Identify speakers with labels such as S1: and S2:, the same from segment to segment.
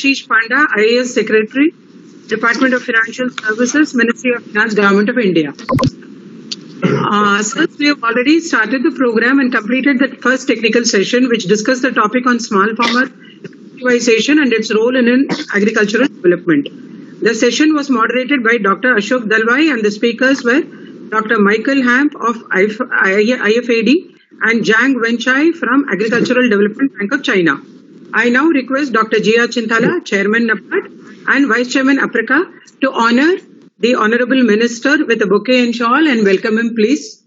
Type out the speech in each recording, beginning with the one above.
S1: Debashish Panda, IAS Secretary, Department of Financial Services, Ministry of Finance, Government of India. Since we have already started the program and completed the first technical session, which discussed the topic on small farmer incentivization and its role in agricultural development. The session was moderated by Dr. Ashok Dalwai, and the speakers were Dr. Michael Hamp of IFAD and Zhang Wenchai from Agricultural Development Bank of China. I now request Dr. G.R. Chintala, Chairman NABARD and Vice Chairman APRACA, to honor the Honorable Minister with a bouquet and shawl and welcome him, please.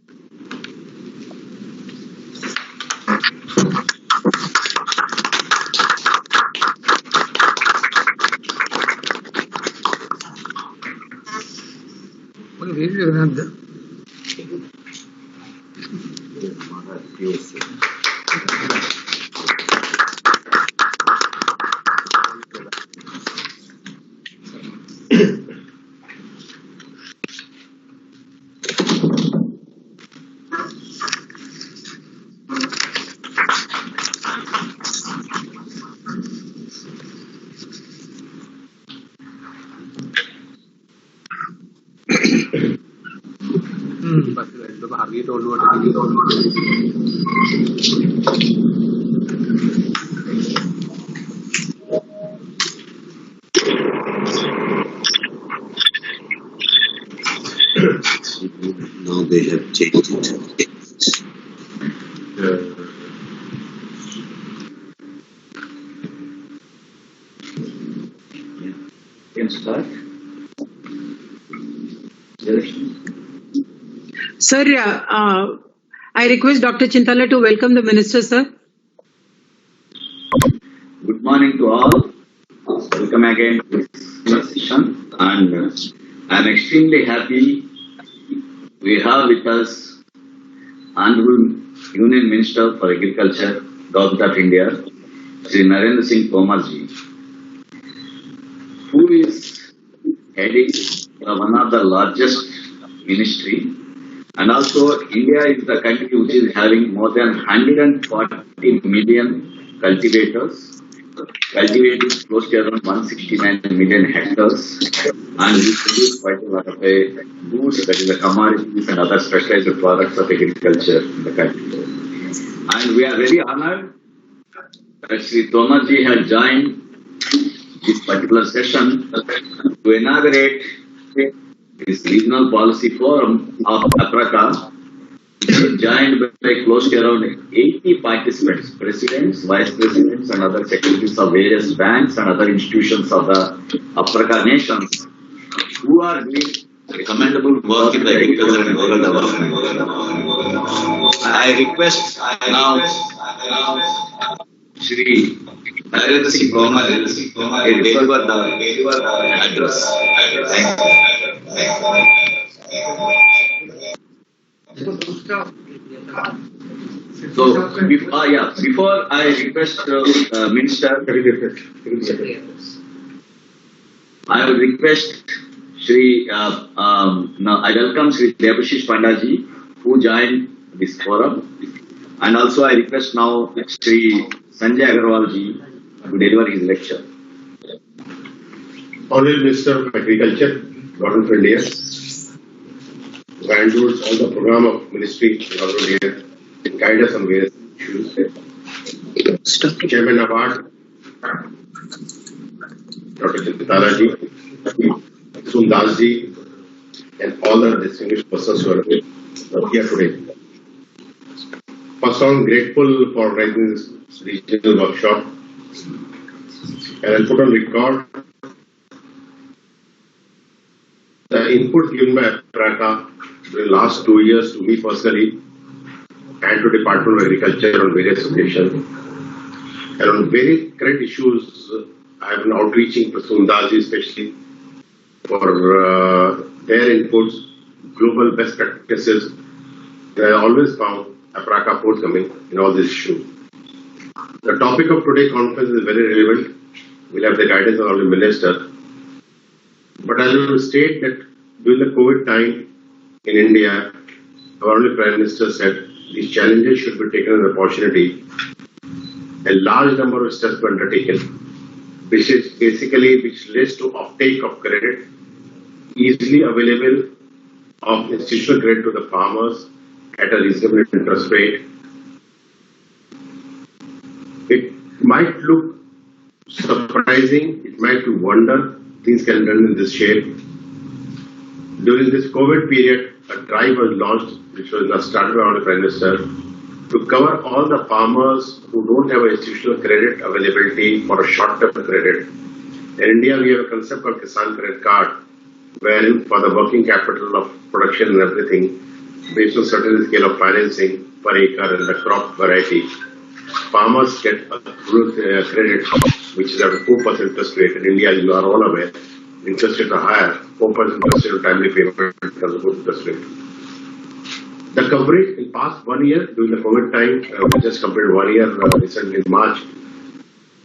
S2: Now they have changed it.
S3: Can start.
S1: Sir, I request Dr. Chintala to welcome the Minister, sir.
S3: Good morning to all. Welcome again to this session. And I'm extremely happy we have with us Honorable Union Minister for Agriculture, Government of India, Sri Narendra Singh Tomar ji, who is heading one of the largest ministry. And also, India is the country which is having more than 140 million cultivators, cultivating close to around 169 million hectares, and we produce quite a lot of goods, that is the commodities and other specialized products of agriculture in the country. And we are very honored that Sri Tomar ji has joined this particular session to inaugurate this regional policy forum of APRACA, which is joined by close to around 80 participants, presidents, vice presidents, and other secretaries of various banks and other institutions of the APRACA nations, who are doing commendable work in the agriculture and rural development. I request now Shri Narendra Singh Tomar to deliver the address. Thank you. So, before I request Minister, I will request Shri, now I welcome Shri Debashish Panda ji, who joined this forum, and also I request now Shri Sanjay Agarwal ji to deliver his lecture.
S4: Honorable Minister of Agriculture, Government of India, who handles all the program of Ministry of Government of India and guide us on various issues. Chairman NABARD, Dr. Chintala ji, Sundas ji, and all the distinguished persons who are here today. First, I'm grateful for organizing this regional workshop, and I'll put on record the input given by APRACA during the last 2 years to me personally and to Department of Agriculture on various occasions. And on very current issues, I have been outreaching to Sundas ji especially for their inputs, global best practices. And I always found APRACA forthcoming in all this issue. The topic of today's conference is very relevant. We'll have the guidance of the Minister. But I will state that during the COVID time in India, our Honorable Prime Minister said these challenges should be taken as an opportunity. A large number of steps were undertaken. which is basically which leads to offtake of credit, easily available of institutional credit to the farmers at a reasonable interest rate. It might look surprising, it might be wonder things can be done in this shape. During this COVID period, a drive was launched, which was started by the Prime Minister, to cover all the farmers who don't have institutional credit availability for a short-term credit. In India, we have a concept called Kisan Credit Card, wherein for the working capital of production and everything, based on certain scale of financing per acre and the crop variety, farmers get a credit which is at a 4% interest rate. In India, you are all aware, interest rates are higher, 4% interest rate on timely payment because of good interest rate. The coverage in past 1 year, during the COVID time, we just completed 1 year recently in March,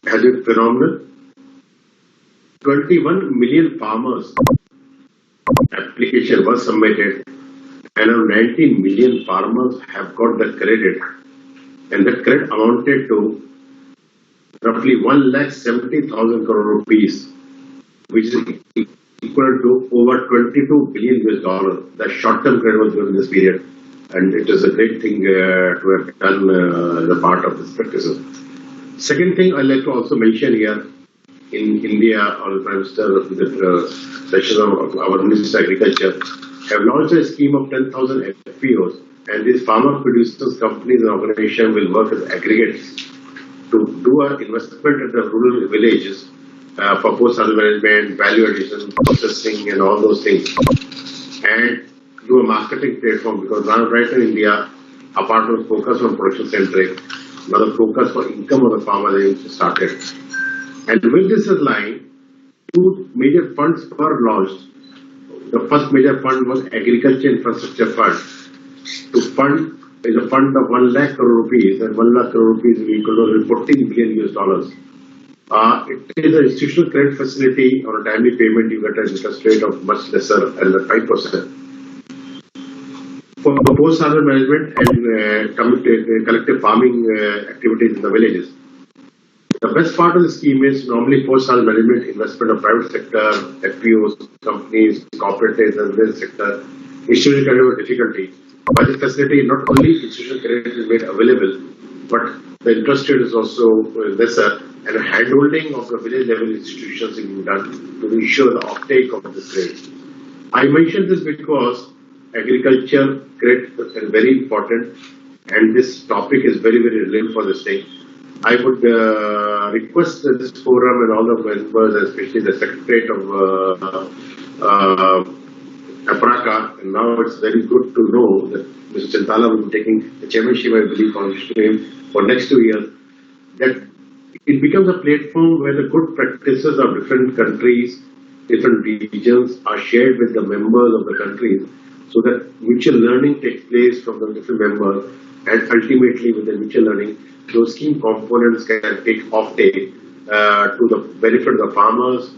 S4: has been phenomenal. 21 million farmers application was submitted and around 19 million farmers have got the credit, and the credit amounted to roughly 1,70,000 crore rupees, which is equal to over $22 billion. The short-term credit was given in this period, and it is a great thing to have done the part of this practice. Second thing I'd like to also mention here, in India, or the Prime Minister, the session of our Minister of Agriculture, have launched a scheme of 10,000 FPOs, and these farmer producers, companies and organizations will work as aggregates to do an investment at the rural villages for post-harvest management, value addition, processing and all those things, and do a marketing platform, because now right in India, apart from focus on production centric, now the focus for income of the farmer is started. And with this line, two major funds were launched. The first major fund was Agriculture Infrastructure Fund. To fund is a fund of 1 lakh crore rupees, and 1 lakh crore rupees is equal to $14 billion. It is an institutional credit facility. On a timely payment, you get an interest rate of much lesser than 5%. For post-harvest management and collective farming activities in the villages. The best part of the scheme is normally post-harvest management investment of private sector, FPOs, companies, cooperatives, and business sector. Institutional credit was difficulty. By this facility, not only institutional credit is made available, but the interest rate is also lesser, and a handholding of the village level institutions is being done to ensure the uptake of this credit. I mentioned this because agriculture credit is very important, and this topic is very, very relevant for this thing. I would request this forum and all the members, especially the Secretariat of APRACA, and now it's very good to know that Mr. Chintala will be taking the chairmanship, I believe, for next 2 years, that it becomes a platform where the good practices of different countries, different regions are shared with the members of the countries, so that mutual learning takes place from the different members, and ultimately with the mutual learning, those scheme components can take offtake to the benefit of the farmers,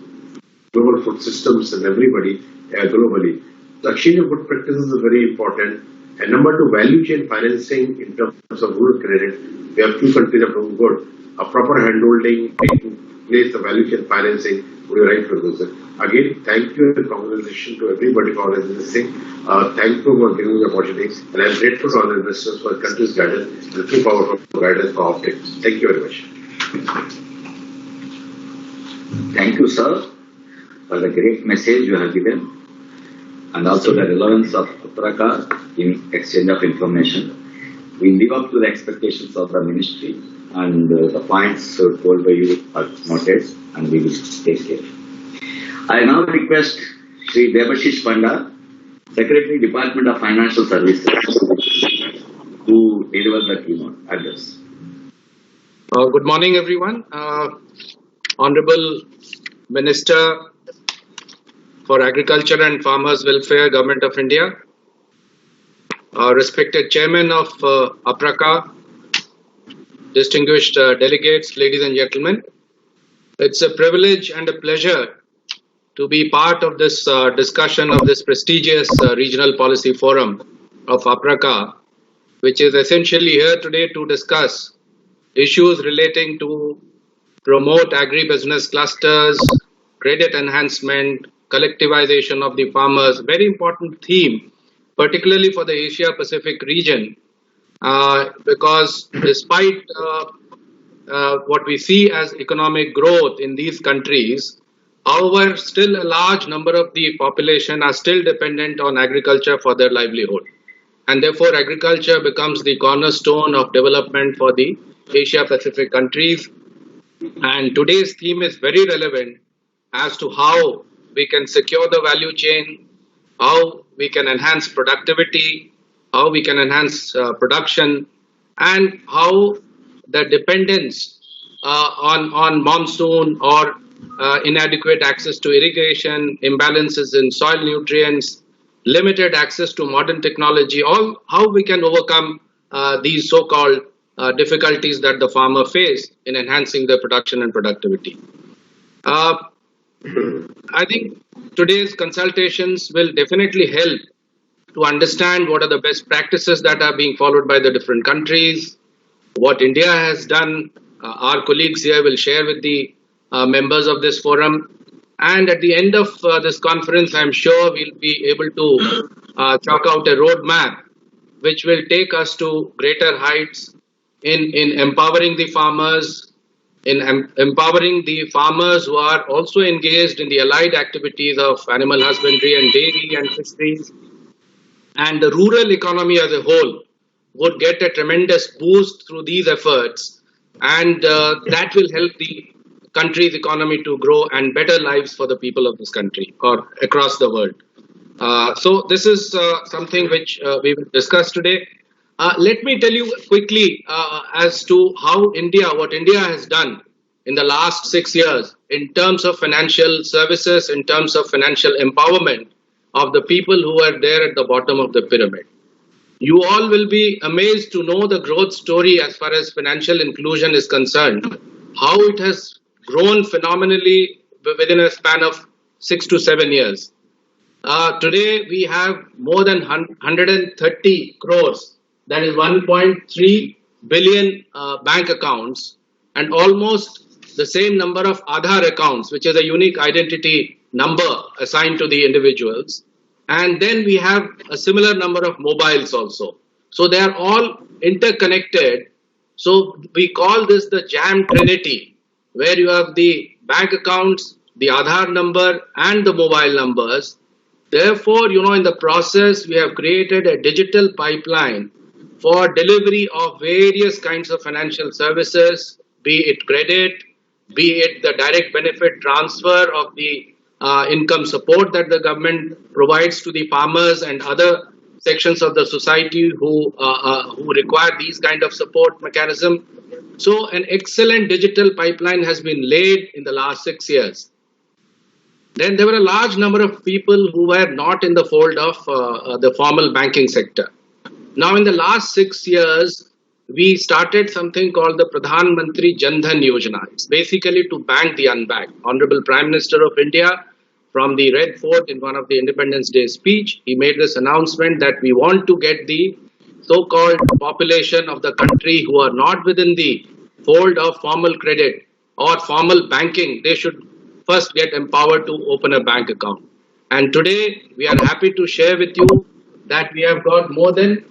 S4: global food systems and everybody globally. The exchange of good practices is very important. And number two, value chain financing in terms of rural credit. We have few countries that are doing good. A proper handholding, taking place the value chain financing would be right for those. Again, thank you and congratulations to everybody for organizing this thing. Thank you for giving me the opportunities, and I am grateful to all the investors for the country's guidance, and looking forward for guidance for offtake. Thank you very much.
S3: Thank you, sir, for the great message you have given, and also the relevance of APRACA in exchange of information. We live up to the expectations of the ministry, and the points told by you are noted, and we will take care. I now request Sri Debashish Panda, Secretary, Department of Financial Services, to deliver the keynote address.
S5: Good morning, everyone. Honorable Minister for Agriculture and Farmers Welfare, Government of India, respected Chairman of APRACA, distinguished delegates, ladies and gentlemen. It's a privilege and a pleasure to be part of this discussion of this prestigious regional policy forum of APRACA, which is essentially here today to discuss issues relating to promote agribusiness clusters, credit enhancement, collectivization of the farmers. Very important theme, particularly for the Asia Pacific region, because despite what we see as economic growth in these countries, however, still a large number of the population are still dependent on agriculture for their livelihood. And therefore, agriculture becomes the cornerstone of development for the Asia Pacific countries. And today's theme is very relevant as to how we can secure the value chain, how we can enhance productivity, how we can enhance production, and how the dependence on monsoon or inadequate access to irrigation, imbalances in soil nutrients, limited access to modern technology, all how we can overcome these so-called difficulties that the farmer face in enhancing their production and productivity. I think today's consultations will definitely help to understand what are the best practices that are being followed by the different countries, what India has done. Our colleagues here will share with the members of this forum. And at the end of this conference, I'm sure we'll be able to chalk out a roadmap which will take us to greater heights in empowering the farmers, in empowering the farmers who are also engaged in the allied activities of animal husbandry and dairy and fisheries. And the rural economy as a whole would get a tremendous boost through these efforts, and that will help the country's economy to grow and better lives for the people of this country or across the world. So this is something which we will discuss today. Let me tell you quickly as to how what India has done in the last 6 years in terms of financial services, in terms of financial empowerment of the people who are there at the bottom of the pyramid. You all will be amazed to know the growth story as far as financial inclusion is concerned, how it has grown phenomenally within a span of 6 to 7 years. Today, we have more than 130 crores, that is 1.3 billion bank accounts, and almost the same number of Aadhaar accounts, which is a unique identity number assigned to the individuals. And then we have a similar number of mobiles also. So they are all interconnected. So we call this the jam trinity, where you have the bank accounts, the Aadhaar number, and the mobile numbers. Therefore, in the process, we have created a digital pipeline for delivery of various kinds of financial services, be it credit, be it the direct benefit transfer of the income support that the government provides to the farmers and other sections of the society who require these kind of support mechanism. So an excellent digital pipeline has been laid in the last 6 years. Then there were a large number of people who were not in the fold of the formal banking sector. Now in the last 6 years, we started something called the Pradhan Mantri Jan Dhan Yojana. It's basically to bank the unbanked. Honorable Prime Minister of India, from the Red Fort in one of the Independence Day speech, he made this announcement that we want to get the so-called population of the country who are not within the fold of formal credit or formal banking. They should first get empowered to open a bank account. And today we are happy to share with you that we have got more than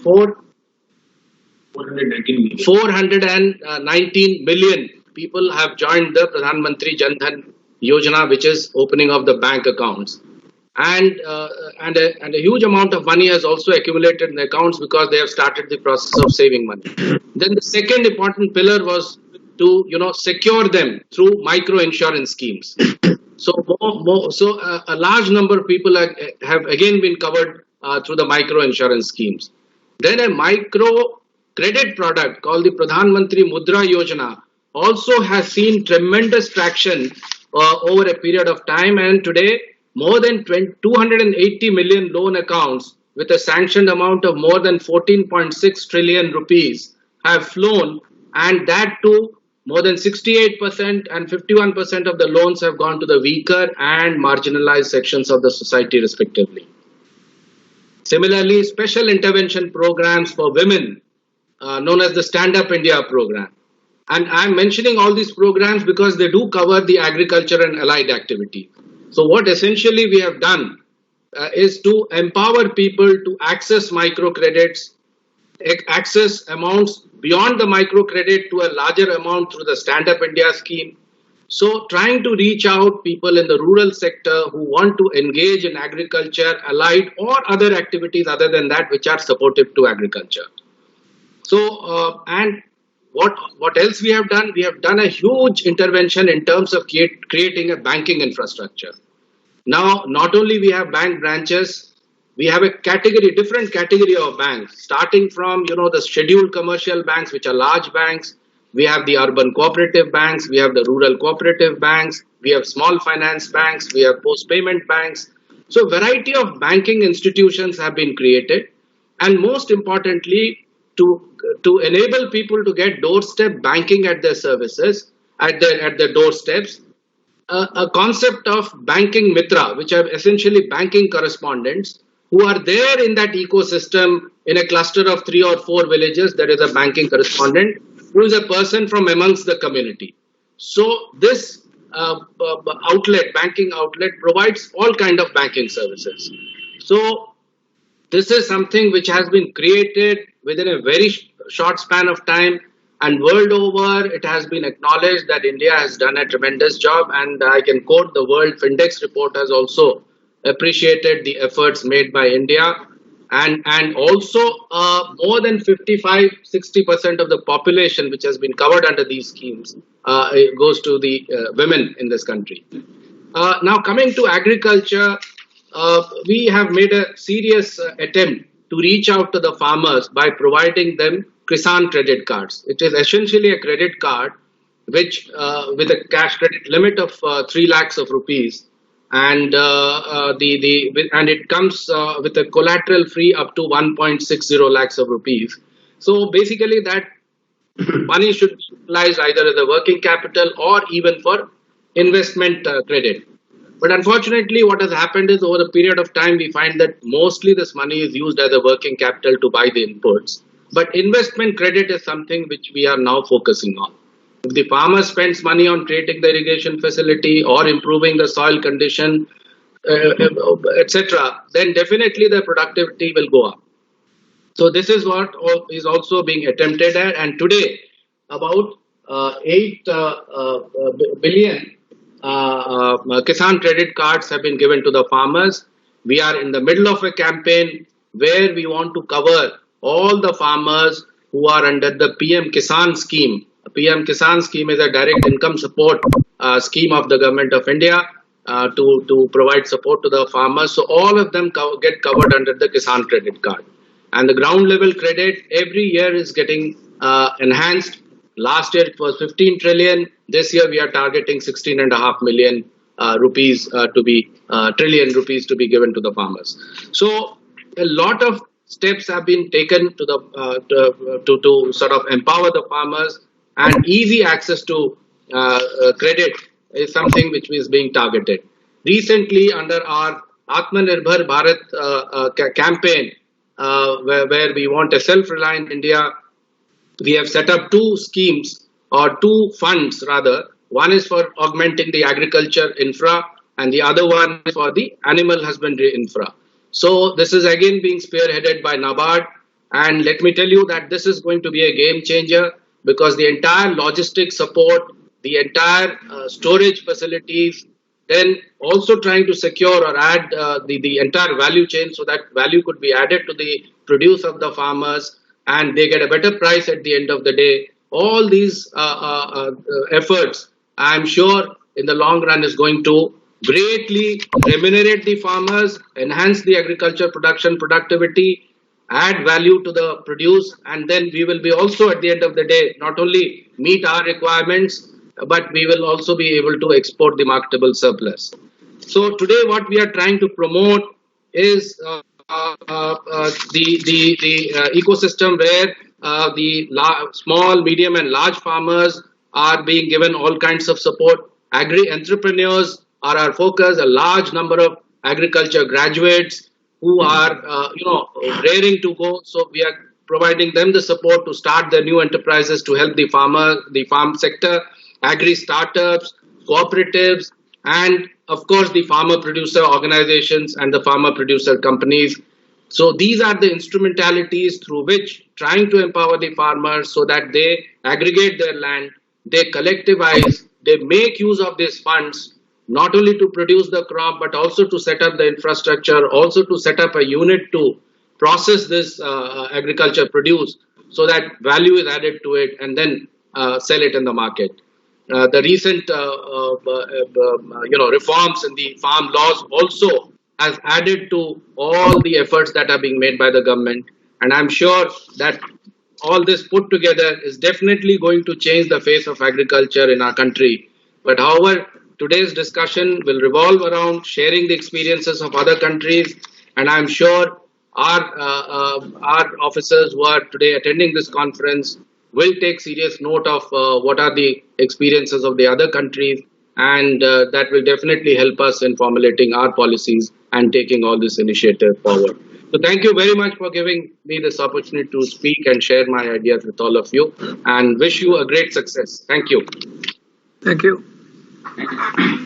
S5: 419 million people have joined the Pradhan Mantri Jan Dhan Yojana, which is opening of the bank accounts. And a huge amount of money has also accumulated in the accounts because they have started the process of saving money. Then the second important pillar was to secure them through micro insurance schemes. So a large number of people have again been covered through the micro insurance schemes. Then a micro credit product called the Pradhan Mantri Mudra Yojana also has seen tremendous traction over a period of time, and today more than 280 million loan accounts with a sanctioned amount of more than 14.6 trillion rupees have flown, and that too more than 68% and 51% of the loans have gone to the weaker and marginalized sections of the society respectively. Similarly, special intervention programs for women known as the Stand Up India program And I'm mentioning all these programs because they do cover the agriculture and allied activity. So what essentially we have done is to empower people to access microcredits, access amounts beyond the microcredit to a larger amount through the Stand Up India scheme. So trying to reach out people in the rural sector who want to engage in agriculture, allied or other activities other than that which are supportive to agriculture. So and what else we have done? We have done a huge intervention in terms of creating a banking infrastructure. Now, not only we have bank branches, we have a different category of banks, starting from, the scheduled commercial banks, which are large banks. We have the urban cooperative banks. We have the rural cooperative banks. We have small finance banks. We have post-payment banks. So variety of banking institutions have been created. And most importantly, to enable people to get doorstep banking at their services, at their doorsteps, a concept of banking mitra, which are essentially banking correspondents who are there in that ecosystem. In a cluster of 3 or 4 villages, there is a banking correspondent who is a person from amongst the community. So this banking outlet provides all kind of banking services. So this is something which has been created within a very short span of time, and world over it has been acknowledged that India has done a tremendous job, and I can quote the World Findex report has also appreciated the efforts made by India, and also more than 55-60% of the population which has been covered under these schemes goes to the women in this country. Now coming to agriculture, we have made a serious attempt to reach out to the farmers by providing them Kisan credit cards. It is essentially a credit card which with a cash credit limit of 3 lakhs of rupees, and it comes with a collateral free up to 1.60 lakhs of rupees. So basically that money should be utilized either as a working capital or even for investment credit. But unfortunately, what has happened is over a period of time, we find that mostly this money is used as a working capital to buy the inputs. But investment credit is something which we are now focusing on. If the farmer spends money on creating the irrigation facility or improving the soil condition, etc., then definitely the productivity will go up. So this is what is also being attempted at. And today, about 8 billion Kisan credit cards have been given to the farmers. We are in the middle of a campaign where we want to cover all the farmers who are under the PM Kisan scheme. PM Kisan scheme is a direct income support scheme of the government of India to provide support to the farmers. So all of them get covered under the Kisan credit card. And the ground level credit every year is getting enhanced. Last year it was 15 trillion. This year we are targeting 16.5 million rupees trillion rupees to be given to the farmers. So a lot of steps have been taken to sort of empower the farmers, and easy access to credit is something which is being targeted. Recently, under our Atmanirbhar Bharat campaign, where we want a self-reliant India, we have set up 2 schemes, or 2 funds rather. One is for augmenting the agriculture infra, and the other one is for the animal husbandry infra. So this is again being spearheaded by NABARD, and let me tell you that this is going to be a game changer, because the entire logistic support, the entire storage facilities, then also trying to secure or add the entire value chain, so that value could be added to the produce of the farmers and they get a better price at the end of the day. All these efforts, I am sure in the long run is going to greatly remunerate the farmers, enhance the agriculture production productivity, add value to the produce, and then we will be also at the end of the day not only meet our requirements, but we will also be able to export the marketable surplus. So today what we are trying to promote is the ecosystem where the small, medium and large farmers are being given all kinds of support. Agri-entrepreneurs are our focus, a large number of agriculture graduates who are raring to go. So we are providing them the support to start their new enterprises to help the farm sector, agri startups, cooperatives, and of course the farmer producer organizations and the farmer producer companies. So these are the instrumentalities through which trying to empower the farmers so that they aggregate their land, they collectivize, they make use of these funds not only to produce the crop but also to set up the infrastructure, also to set up a unit to process this agriculture produce so that value is added to it and then sell it in the market. The recent reforms in the farm laws also has added to all the efforts that are being made by the government, and I'm sure that all this put together is definitely going to change the face of agriculture in our country. But however, today's discussion will revolve around sharing the experiences of other countries, and I'm sure our officers who are today attending this conference will take serious note of what are the experiences of the other countries, and that will definitely help us in formulating our policies and taking all this initiative forward. So thank you very much for giving me this opportunity to speak and share my ideas with all of you, and wish you a great success. Thank you.
S1: Thank you.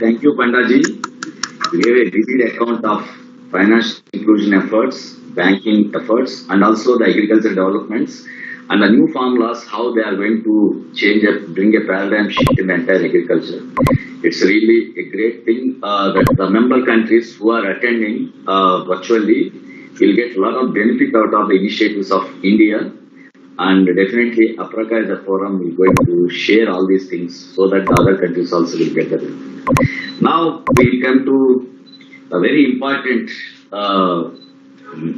S3: Thank you, Pandaji. We gave a detailed account of financial inclusion efforts, banking efforts, and also the agricultural developments and the new farm laws, how they are going to change it, bring a paradigm shift in the entire agriculture. It's really a great thing that the member countries who are attending virtually will get a lot of benefit out of the initiatives of India, and definitely Apraka as a forum is going to share all these things so that the other countries also will get the benefit. Now we come to a very important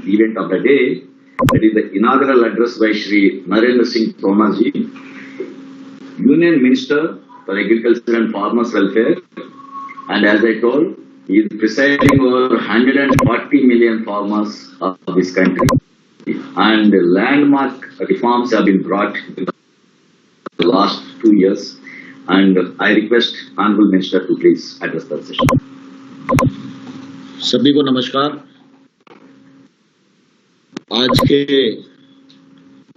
S3: event of the day, that is the inaugural address by Shri Narendra Singh Tomar ji, Union Minister for Agriculture and Farmers Welfare, and as I told, he is presiding over 140 million farmers of this country, and landmark reforms have been brought in the last 2 years, and I request Honorable Minister to please address the session.
S6: सभी को नमस्कार। आज के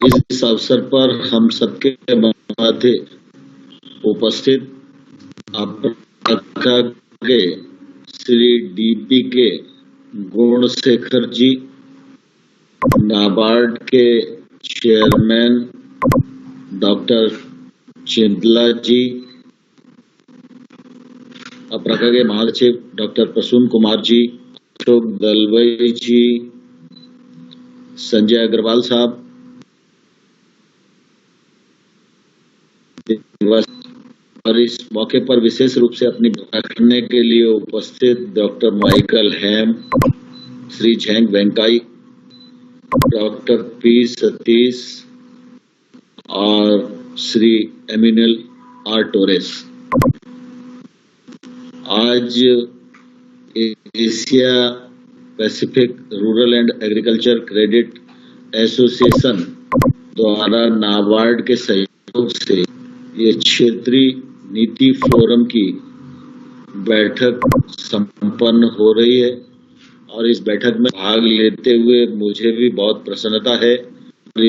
S6: इस अवसर पर हम सबके मध्य उपस्थित अप्रका के श्री डीपी के गुणशेखर जी, नाबार्ड के चेयरमैन डॉक्टर चिंतला जी, अप्रका के महासचिव डॉक्टर प्रसून कुमार जी, अशोक दलवई जी, संजय अग्रवाल साहब, और इस मौके पर विशेष रूप से अपनी रखने के लिए उपस्थित doctor Michael Ham, Shri Zheng Wenkai, doctor P Satish और श्री एमिनल आर टोरेस। आज Asia Pacific rural and agriculture credit association द्वारा नाबार्ड के सहयोग से ये क्षेत्रीय नीति फोरम की बैठक संपन्न हो रही है, और इस बैठक में भाग लेते हुए मुझे भी बहुत प्रसन्नता है।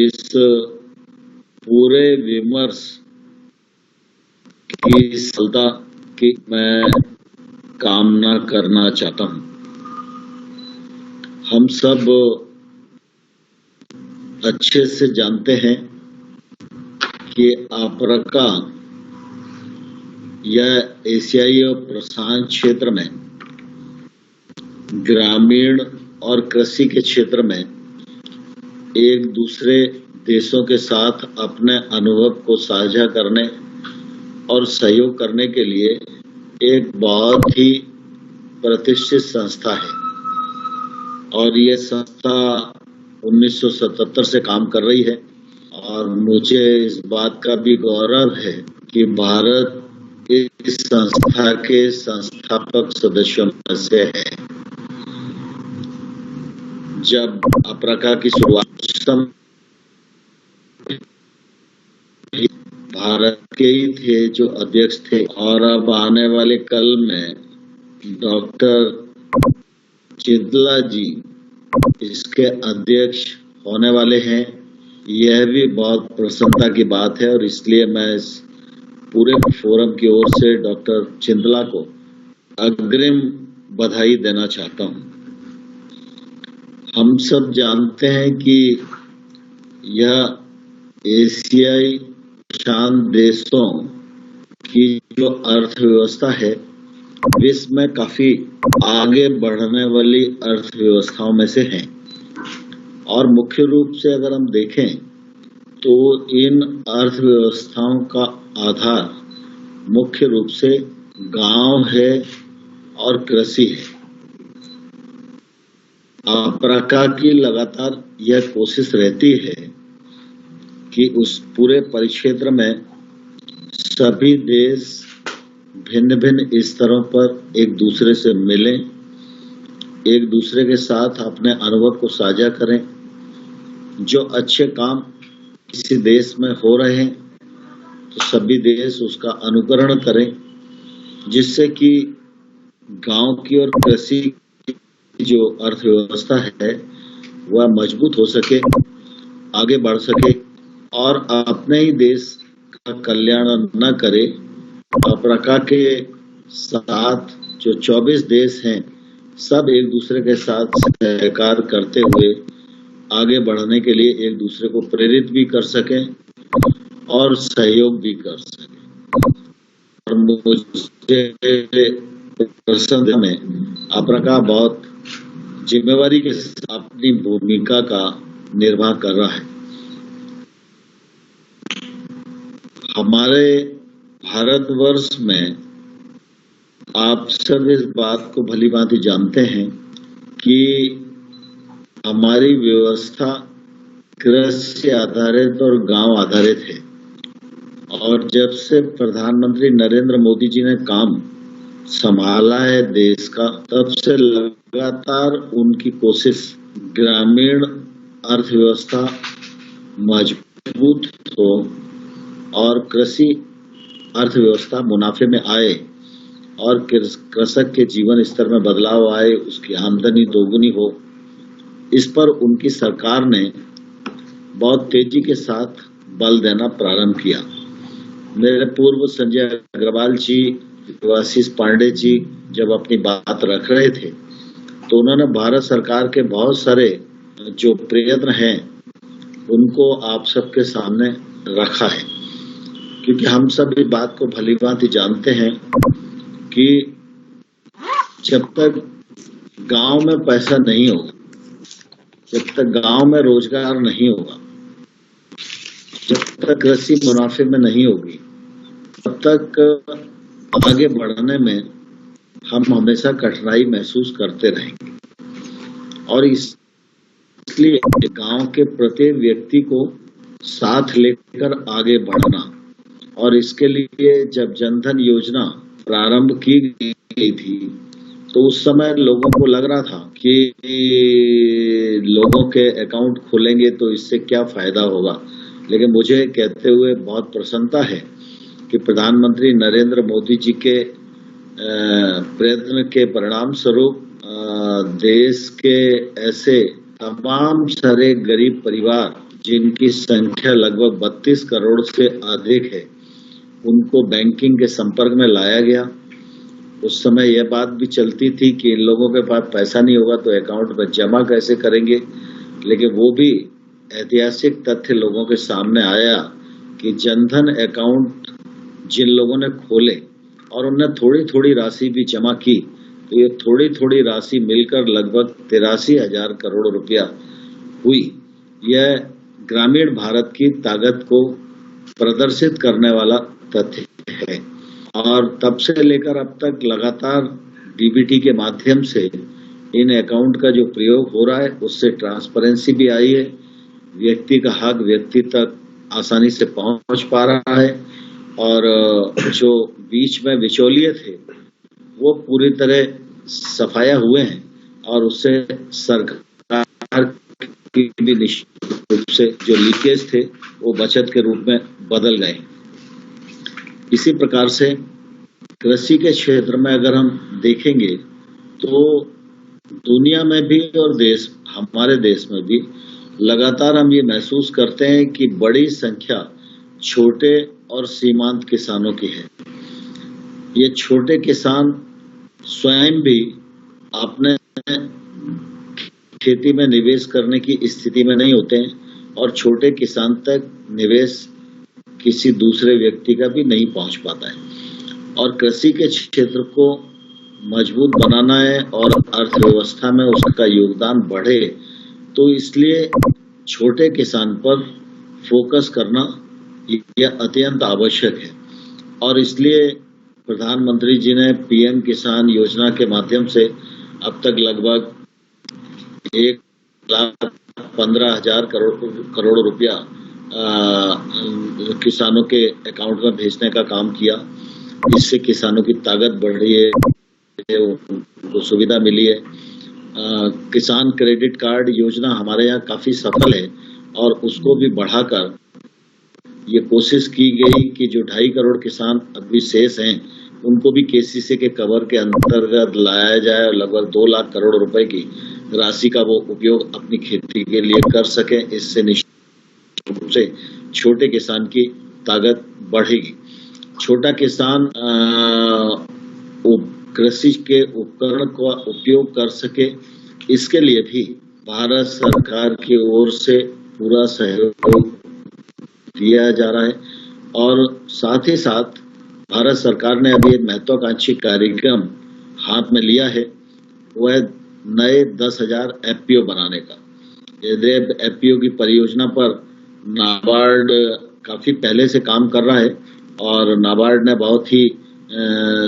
S6: इस पूरे विमर्श की सफलता की मैं कामना करना चाहता हूं। हम सब अच्छे से जानते हैं कि अफ्रीका या एशियाई और प्रशांत क्षेत्र में ग्रामीण और कृषि के क्षेत्र में एक दूसरे देशों के साथ अपने अनुभव को साझा करने और सहयोग करने के लिए एक बहुत ही प्रतिष्ठित संस्था है, और ये संस्था 1977 से काम कर रही है। और मुझे इस बात का भी गौरव है कि भारत इस संस्था के संस्थापक सदस्यों में से है। जब अफ्रीका की शुरुआत भारत के ही थे जो अध्यक्ष थे, और अब आने वाले कल में डॉक्टर चिंतला जी इसके अध्यक्ष होने वाले हैं। यह भी बहुत प्रसन्नता की बात है और इसलिए मैं इस पूरे फोरम की ओर से डॉक्टर चिंतला को अग्रिम बधाई देना चाहता हूं। हम सब जानते हैं कि यह एशियाई प्रशांत देशों की जो अर्थव्यवस्था है विश्व में काफी आगे बढ़ने वाली अर्थव्यवस्थाओं में से है और मुख्य रूप से अगर हम देखें तो इन अर्थव्यवस्थाओं का आधार मुख्य रूप से गांव है और कृषि है। अप्राका की लगातार यह कोशिश रहती है कि उस पूरे परिक्षेत्र में सभी देश भिन्न भिन्न स्तरों पर एक दूसरे से मिलें, एक दूसरे के साथ अपने अनुभव को साझा करें। जो अच्छे काम किसी देश में हो रहे हैं तो सभी देश उसका अनुकरण करें, जिससे कि गांव की और कृषि की जो अर्थव्यवस्था है वह मजबूत हो सके, आगे बढ़ सके और अपने ही देश का कल्याण न करे। अफ्रीका के साथ जो 24 देश हैं सब एक दूसरे के साथ सहकार करते हुए आगे बढ़ने के लिए एक दूसरे को प्रेरित भी कर सकें और सहयोग भी कर सकें। और मुझे प्रसन्न में अफ्रीका बहुत जिम्मेवारी के साथ अपनी भूमिका का निर्वाह कर रहा है। हमारे भारतवर्ष में आप सब इस बात को भली भांति जानते हैं कि हमारी व्यवस्था कृषि आधारित और गांव आधारित है और जब से प्रधानमंत्री नरेंद्र मोदी जी ने काम संभाला है देश का, तब से लगातार उनकी कोशिश ग्रामीण अर्थव्यवस्था मजबूत हो और कृषि अर्थव्यवस्था मुनाफे में आए और कृषक के जीवन स्तर में बदलाव आए, उसकी आमदनी दोगुनी हो। इस पर उनकी सरकार ने बहुत तेजी के साथ बल देना प्रारंभ किया। मेरे पूर्व संजय अग्रवाल जी, आशीष पांडे जी जब अपनी बात रख रहे थे तो उन्होंने भारत सरकार के बहुत सारे जो प्रयत्न हैं उनको आप सबके सामने रखा है, क्योंकि हम सब इस बात को भली भांति जानते हैं कि जब तक गांव में पैसा नहीं होगा, जब तक गांव में रोजगार नहीं होगा, जब तक कृषि मुनाफे में नहीं होगी, तब तक आगे बढ़ने में हम हमेशा कठिनाई महसूस करते रहेंगे। और इसलिए गांव के प्रत्येक व्यक्ति को साथ लेकर आगे बढ़ना, और इसके लिए जब जनधन योजना प्रारंभ की गई थी तो उस समय लोगों को लग रहा था कि लोगों के अकाउंट खोलेंगे तो इससे क्या फायदा होगा, लेकिन मुझे कहते हुए बहुत प्रसन्नता है कि प्रधानमंत्री नरेंद्र मोदी जी के प्रयत्न के परिणाम स्वरूप देश के ऐसे तमाम सारे गरीब परिवार जिनकी संख्या लगभग 32 करोड़ से अधिक है, उनको बैंकिंग के संपर्क में लाया गया। उस समय यह बात भी चलती थी कि इन लोगों के पास पैसा नहीं होगा तो अकाउंट में जमा कैसे करेंगे, लेकिन वो भी ऐतिहासिक तथ्य लोगों के सामने आया कि जनधन अकाउंट जिन लोगों ने खोले और उन्हें थोड़ी थोड़ी राशि भी जमा की तो ये थोड़ी थोड़ी राशि मिलकर लगभग 83,000 करोड़ रुपया हुई। यह ग्रामीण भारत की ताकत को प्रदर्शित करने वाला तथ्य है। और तब से लेकर अब तक लगातार डीबीटी के माध्यम से इन अकाउंट का जो प्रयोग हो रहा है उससे ट्रांसपेरेंसी भी आई है, व्यक्ति का हक व्यक्ति तक आसानी से पहुंच पा रहा है और जो बीच में बिचौलिए थे वो पूरी तरह सफाया हुए हैं और उससे सरकार की भी निश्चित रूप से जो लीकेज थे वो बचत के रूप में बदल गए। इसी प्रकार से कृषि के क्षेत्र में अगर हम देखेंगे तो दुनिया में भी और हमारे देश में भी लगातार हम ये महसूस करते हैं कि बड़ी संख्या छोटे और सीमांत किसानों की है। ये छोटे किसान स्वयं भी अपने खेती में निवेश करने की स्थिति में नहीं होते हैं और छोटे किसान तक निवेश किसी दूसरे व्यक्ति का भी नहीं पहुंच पाता है। और कृषि के क्षेत्र को मजबूत बनाना है और अर्थव्यवस्था में उसका योगदान बढ़े, तो इसलिए छोटे किसान पर फोकस करना यह अत्यंत आवश्यक है। और इसलिए प्रधानमंत्री जी ने पीएम किसान योजना के माध्यम से अब तक लगभग 1,15,000 करोड़ रुपया किसानों के अकाउंट में भेजने का काम किया। इससे किसानों की ताकत बढ़ रही है, उनको सुविधा मिली है। किसान क्रेडिट कार्ड योजना हमारे यहाँ काफी सफल है और उसको भी बढ़ाकर ये कोशिश की गई कि जो 2.5 करोड़ किसान अभी शेष हैं उनको भी केसीसी के कवर के अंतर्गत लाया जाए और लगभग 2 लाख करोड़ रुपए की राशि का वो उपयोग अपनी खेती के लिए कर सके। इससे निश्चित रूप से छोटे किसान की ताकत बढ़ेगी। छोटा किसान कृषि के उपकरण का उपयोग कर सके, इसके लिए भी भारत सरकार की ओर से पूरा सहयोग दिया जा रहा है। और साथ ही साथ भारत सरकार ने अभी एक महत्वाकांक्षी कार्यक्रम हाथ में लिया है, वह नए 10,000 एफपीओ बनाने का। ये एफपीओ की परियोजना पर नाबार्ड काफी पहले से काम कर रहा है और नाबार्ड ने बहुत ही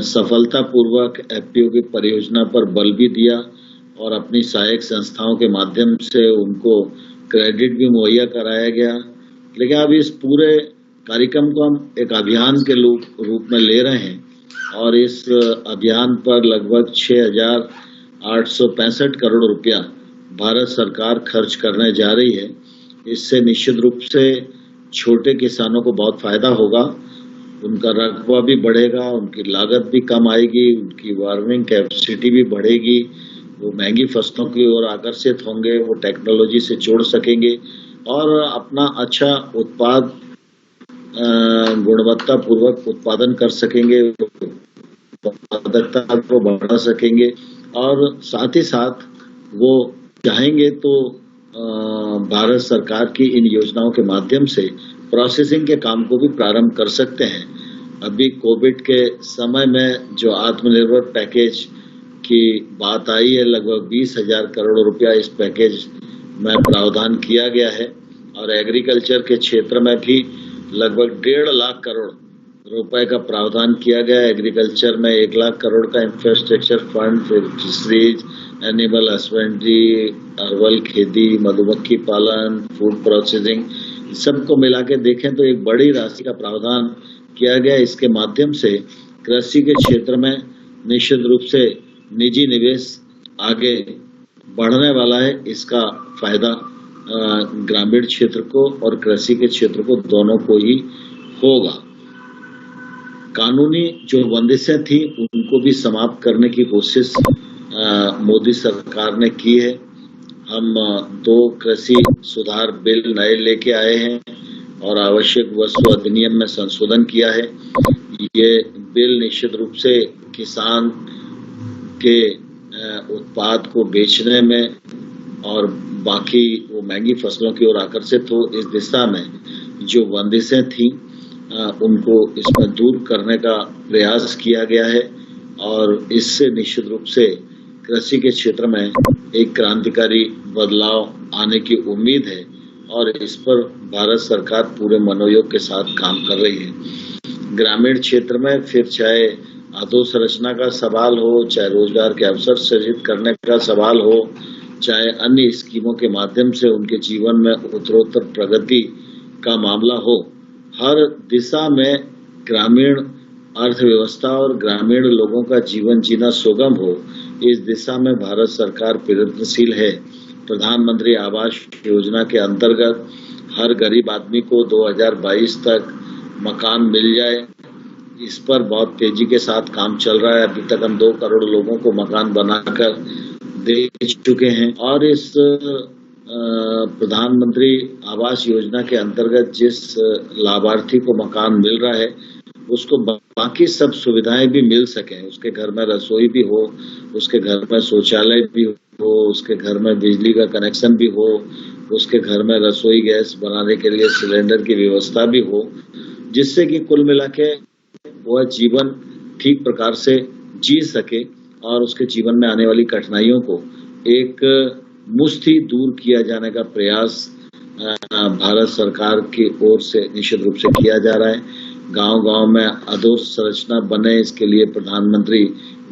S6: सफलतापूर्वक एफपीओ की परियोजना पर बल भी दिया और अपनी सहायक संस्थाओं के माध्यम से उनको क्रेडिट भी मुहैया कराया गया। लेकिन अब इस पूरे कार्यक्रम को हम एक अभियान के रूप में ले रहे हैं और इस अभियान पर लगभग 6,865 करोड़ रुपया भारत सरकार खर्च करने जा रही है। इससे निश्चित रूप से छोटे किसानों को बहुत फायदा होगा, उनका रकबा भी बढ़ेगा, उनकी लागत भी कम आएगी, उनकी वार्मिंग कैपेसिटी भी बढ़ेगी, वो महंगी फसलों की ओर आकर्षित होंगे, वो टेक्नोलॉजी से जोड़ सकेंगे और अपना अच्छा उत्पाद गुणवत्ता पूर्वक उत्पादन कर सकेंगे, उत्पादकता को बढ़ा सकेंगे और साथ ही साथ वो चाहेंगे तो भारत सरकार की इन योजनाओं के माध्यम से प्रोसेसिंग के काम को भी प्रारंभ कर सकते हैं। अभी कोविड के समय में जो आत्मनिर्भर पैकेज की बात आई है, लगभग 20,000 करोड़ रुपया इस पैकेज में प्रावधान किया गया है और एग्रीकल्चर के क्षेत्र में भी लगभग 1.5 लाख करोड़ रुपए का प्रावधान किया गया है। एग्रीकल्चर में 1 लाख करोड़ का इंफ्रास्ट्रक्चर फंड, फिर फिशरीज, एनिमल हस्बेंड्री, हर्बल खेती, मधुमक्खी पालन, फूड प्रोसेसिंग, सबको मिला के देखें तो एक बड़ी राशि का प्रावधान किया गया। इसके माध्यम से कृषि के क्षेत्र में निश्चित रूप से निजी निवेश आगे बढ़ने वाला है। इसका फायदा ग्रामीण क्षेत्र को और कृषि के क्षेत्र को दोनों को ही होगा। कानूनी जो बंदिशें थी उनको भी समाप्त करने की कोशिश मोदी सरकार ने की है। हम 2 कृषि सुधार बिल नए लेके आए हैं और आवश्यक वस्तु अधिनियम में संशोधन किया है। ये बिल निश्चित रूप से किसान के उत्पाद को बेचने में और बाकी वो महंगी फसलों की ओर आकर्षित हो, इस दिशा में जो बंदिशें थी उनको इसमें दूर करने का प्रयास किया गया है और इससे निश्चित रूप से कृषि के क्षेत्र में एक क्रांतिकारी बदलाव आने की उम्मीद है और इस पर भारत सरकार पूरे मनोयोग के साथ काम कर रही है। ग्रामीण क्षेत्र में फिर चाहे अधोसंरचना का सवाल हो, चाहे रोजगार के अवसर सृजित करने का सवाल हो, चाहे अन्य स्कीमों के माध्यम से उनके जीवन में उत्तरोत्तर प्रगति का मामला हो, हर दिशा में ग्रामीण अर्थव्यवस्था और ग्रामीण लोगों का जीवन जीना सुगम हो, इस दिशा में भारत सरकार प्रयत्नशील है। प्रधानमंत्री आवास योजना के अंतर्गत हर गरीब आदमी को 2022 तक मकान मिल जाए, इस पर बहुत तेजी के साथ काम चल रहा है। अभी तक हम 2 करोड़ लोगों को मकान बनाकर दे चुके हैं और इस प्रधानमंत्री आवास योजना के अंतर्गत जिस लाभार्थी को मकान मिल रहा है उसको बाकी सब सुविधाएं भी मिल सके, उसके घर में रसोई भी हो, उसके घर में शौचालय भी हो, उसके घर में बिजली का कनेक्शन भी हो, उसके घर में रसोई गैस बनाने के लिए सिलेंडर की व्यवस्था भी हो, जिससे कि कुल मिला के वह जीवन ठीक प्रकार से जी सके और उसके जीवन में आने वाली कठिनाइयों को एक मुश्त ही दूर किया जाने का प्रयास भारत सरकार की ओर से निश्चित रूप से किया जा रहा है। गांव-गांव में अधोसंरचना बने, इसके लिए प्रधानमंत्री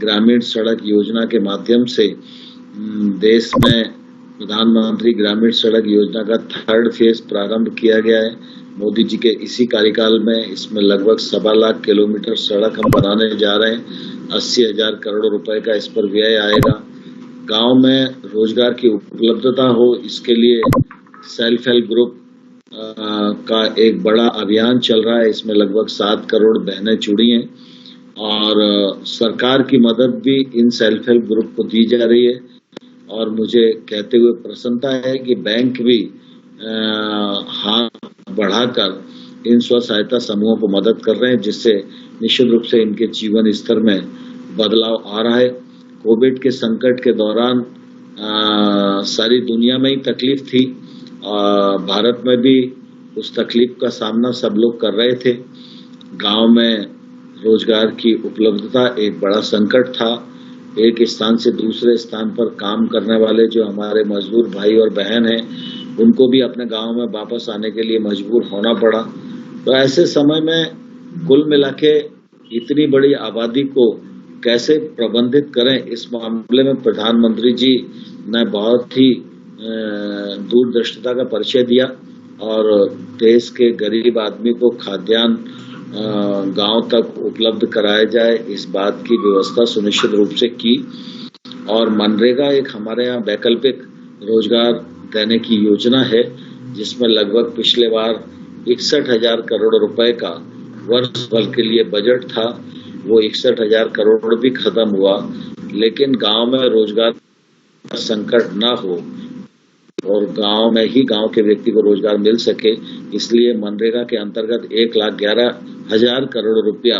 S6: ग्रामीण सड़क योजना के माध्यम से देश में प्रधानमंत्री ग्रामीण सड़क योजना का 3rd फेज प्रारंभ किया गया है। मोदी जी के इसी कार्यकाल में इसमें लगभग 1.25 लाख किलोमीटर सड़क हम बनाने जा रहे हैं। 80,000 करोड़ रुपए का इस पर व्यय आएगा। गांव में रोजगार की उपलब्धता हो, इसके लिए सेल्फ हेल्प ग्रुप का एक बड़ा अभियान चल रहा है। इसमें लगभग 7 करोड़ बहनें जुड़ी हैं और सरकार की मदद भी इन सेल्फ हेल्प ग्रुप को दी जा रही है। और मुझे कहते हुए प्रसन्नता है कि बैंक भी हाथ बढ़ाकर इन स्व सहायता समूहों को मदद कर रहे हैं, जिससे निश्चित रूप से इनके जीवन स्तर में बदलाव आ रहा है। कोविड के संकट के दौरान सारी दुनिया में ही तकलीफ थी, भारत में भी उस तकलीफ का सामना सब लोग कर रहे थे। गांव में रोजगार की उपलब्धता एक बड़ा संकट था। एक स्थान से दूसरे स्थान पर काम करने वाले जो हमारे मजदूर भाई और बहन हैं, उनको भी अपने गांव में वापस आने के लिए मजबूर होना पड़ा। तो ऐसे समय में कुल मिला के इतनी बड़ी आबादी को कैसे प्रबंधित करें, इस मामले में प्रधानमंत्री जी ने बहुत ही दूरदर्शिता का परिचय दिया और देश के गरीब आदमी को खाद्यान्न गांव तक उपलब्ध कराया जाए, इस बात की व्यवस्था सुनिश्चित रूप से की। और मनरेगा एक हमारे यहाँ वैकल्पिक रोजगार देने की योजना है, जिसमें लगभग पिछले बार 61,000 करोड़ रुपए का वर्ष भर के लिए बजट था। वो 61,000 करोड़ भी खत्म हुआ, लेकिन गांव में रोजगार संकट ना हो और गांव में ही गांव के व्यक्ति को रोजगार मिल सके, इसलिए मनरेगा के अंतर्गत 1,11,000 करोड़ रुपया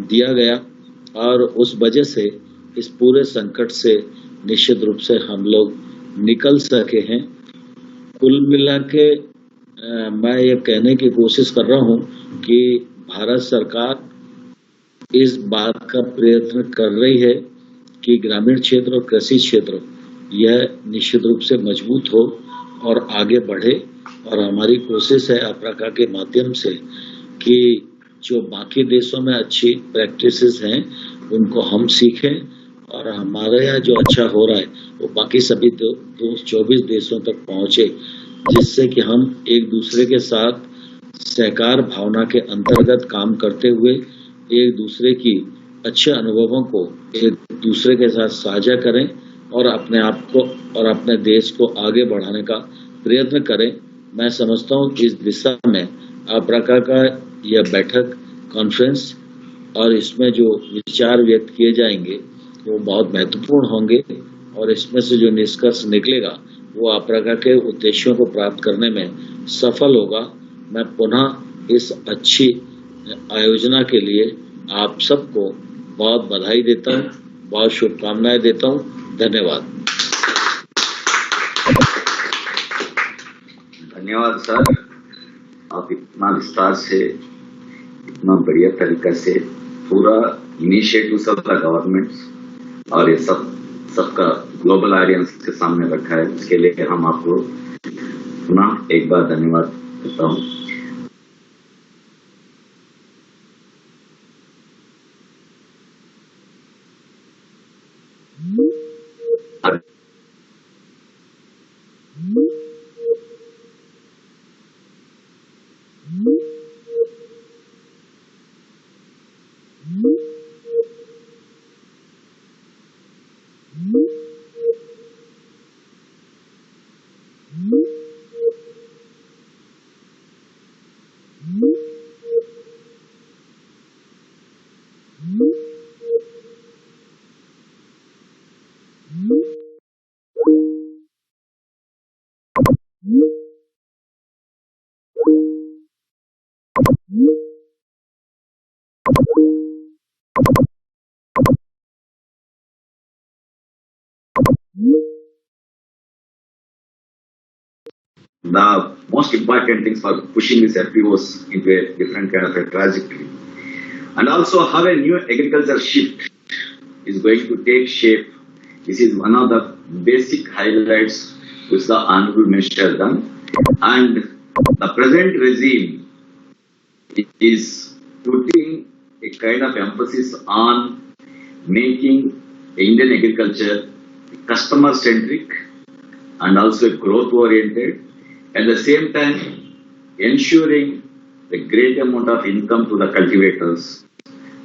S6: दिया गया और उस वजह से इस पूरे संकट से निश्चित रूप से हम लोग निकल सके हैं। कुल मिला के मैं ये कहने की कोशिश कर रहा हूँ कि भारत सरकार इस बात का प्रयत्न कर रही है कि ग्रामीण क्षेत्र और कृषि क्षेत्र यह निश्चित रूप से मजबूत हो और आगे बढ़े। और हमारी कोशिश है अप्रका के माध्यम से कि जो बाकी देशों में अच्छी प्रैक्टिसेस हैं उनको हम सीखें और हमारे यहाँ जो अच्छा हो रहा है वो बाकी सभी 24 देशों तक पहुंचे, जिससे कि हम एक दूसरे के साथ सहकार भावना के अंतर्गत काम करते हुए एक दूसरे की अच्छे अनुभवों को एक दूसरे के साथ साझा करें और अपने आप को और अपने देश को आगे बढ़ाने का प्रयत्न करें। मैं समझता हूँ कि इस दिशा में अप्रका का यह बैठक कॉन्फ्रेंस और इसमें जो विचार व्यक्त किए जाएंगे वो बहुत महत्वपूर्ण होंगे और इसमें से जो निष्कर्ष निकलेगा वो अप्रका के उद्देश्यों को प्राप्त करने में सफल होगा। मैं पुनः इस अच्छी आयोजना के लिए आप सबको बहुत बधाई देता हूँ, बहुत शुभकामनाएं देता हूँ। धन्यवाद।
S3: धन्यवाद सर, आप इतना विस्तार से इतना बढ़िया तरीका से पूरा इनिशिएटिव्स ऑफ द गवर्नमेंट और ये सबका ग्लोबल ऑडियंस के सामने रखा है, इसके लिए हम आपको पुनः एक बार धन्यवाद देता हूँ। the most important things for pushing these FPOs into a different kind of a trajectory. And also how a new agriculture shift is going to take shape. This is one of the basic highlights which the Honorable Minister has done. And the present regime is putting a kind of emphasis on making Indian agriculture customer-centric and also growth-oriented. At the same time, ensuring a great amount of income to the cultivators.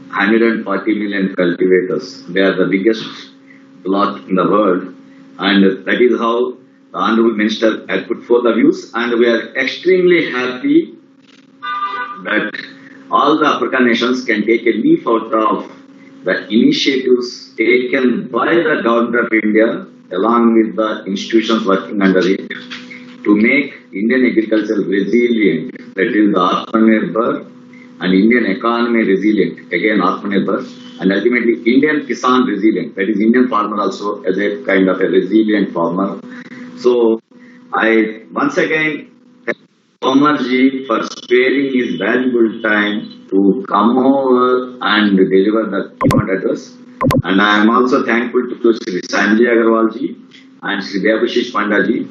S3: 140 million cultivators. They are the biggest block in the world. And that is how the Honorable Minister has put forth the views. And we are extremely happy that all the African nations can take a leaf out of the initiatives taken by the government of India along with the institutions working under it to make Indian agriculture resilient, that is the Atmanirbhar, and Indian economy resilient, again Atmanirbhar, and ultimately Indian Kisan resilient, that is Indian farmer also as a kind of a resilient farmer. So I once again thank Tomarji for sparing his valuable time to come over and deliver the keynote address. And I am also thankful to Sri Sanjay Agarwalji and Sri Debashish Pandaji,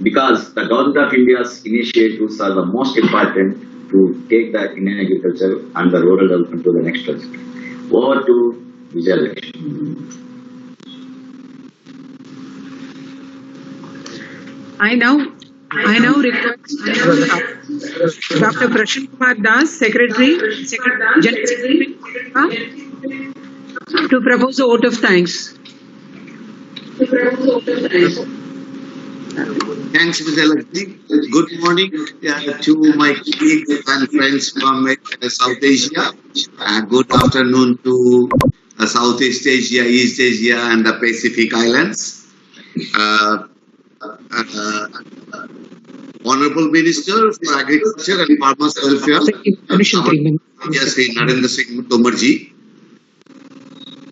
S3: because the government of India's initiatives are the most important to take the Indian agriculture and the rural development to the next trajectory. Over to Vijayalakshmi.
S1: I now request Dr. Prashan Kumar Das, Secretary, General Secretary, to propose a vote of thanks.
S2: Thanks, Mr. Lakshmi. Good morning to my colleagues and friends from South Asia. Good afternoon to Southeast Asia, East Asia, and the Pacific Islands. Honorable Minister for Agriculture and Farmers Welfare, Sri Narendra Singh Tomarji.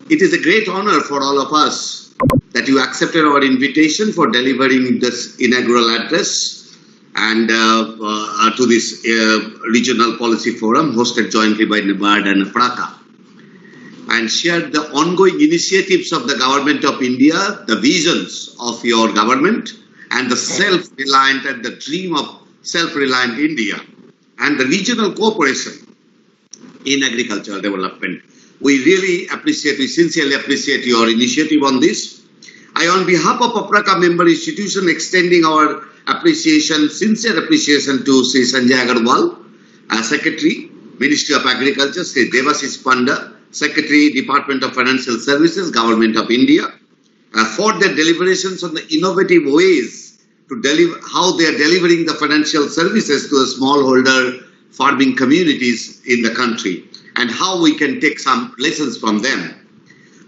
S2: It is a great honor for all of us that you accepted our invitation for delivering this inaugural address and to this regional policy forum hosted jointly by NABARD and APRACA, and shared the ongoing initiatives of the Government of India, the visions of your government, and the self-reliant and the dream of self-reliant India, and the regional cooperation in agricultural development. We really appreciate, we sincerely appreciate your initiative on this. I, on behalf of APRACA member institution, extending our appreciation, sincere appreciation to Sri Sanjay Agarwal, Secretary, Ministry of Agriculture, Sri Debashish Panda, Secretary, Department of Financial Services, Government of India, for their deliberations on the innovative ways to deliver, how they are delivering the financial services to the smallholder farming communities in the country, and how we can take some lessons from them.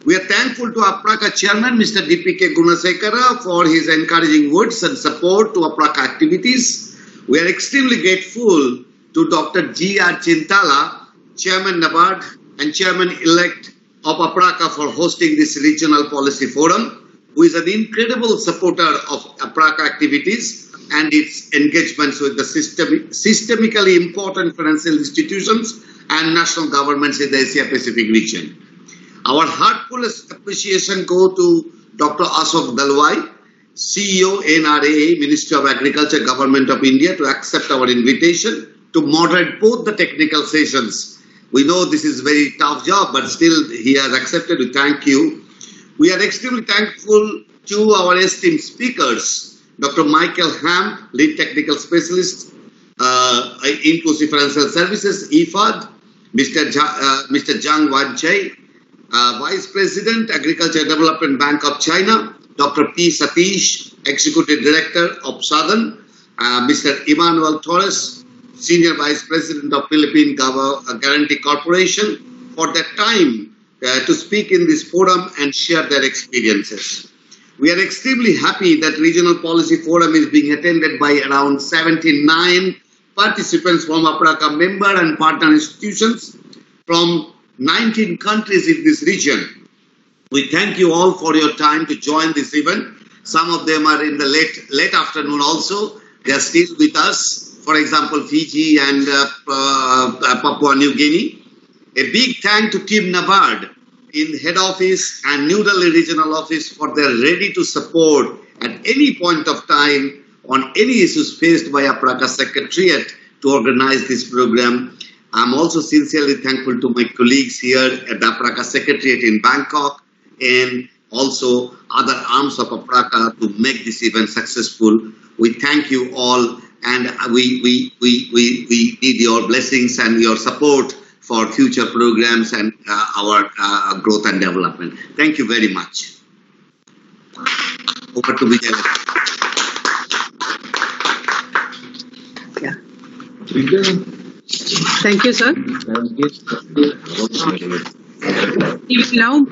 S2: We are thankful to APRACA Chairman, Mr. DPK Gunasekara, for his encouraging words and support to APRACA activities. We are extremely grateful to Dr. G.R. Chintala, Chairman NABARD and Chairman-elect of APRACA, for hosting this regional policy forum, who is an incredible supporter of APRACA activities and its engagements with the systemically important financial institutions and national governments in the Asia-Pacific region. Our heartfelt appreciation go to Dr. Ashok Dalwai, CEO, NRAA, Ministry of Agriculture, Government of India, to accept our invitation to moderate both the technical sessions. We know this is a very tough job, but still he has accepted. We thank you. We are extremely thankful to our esteemed speakers, Dr. Michael Ham, Lead Technical Specialist, Inclusive Financial Services, IFAD, Mr. Zhang Wanchai, Vice President, Agriculture Development Bank of China, Dr. P. Satish, Executive Director of Southern, Mr. Emmanuel Torres, Senior Vice President of Philippine Guarantee Corporation, for their time to speak in this forum and share their experiences. We are extremely happy that Regional Policy Forum is being attended by around 79 participants from APRACA member and partner institutions from 19 countries in this region. We thank you all for your time to join this event. Some of them are in the late afternoon also, They are still with us. For example, Fiji and Papua New Guinea. A big thank to Team NABARD in head office and New Delhi regional office for their ready to support at any point of time on any issues faced by Apraka Secretariat to organize this program. I'm also sincerely thankful to my colleagues here at the Apraka Secretariat in Bangkok and also other arms of Apraka to make this event successful. We thank you all, and we need your blessings and your support for future programs and our growth and development. Thank you very much. Over to Vijay.
S1: Yeah. Thank you, sir. We will now move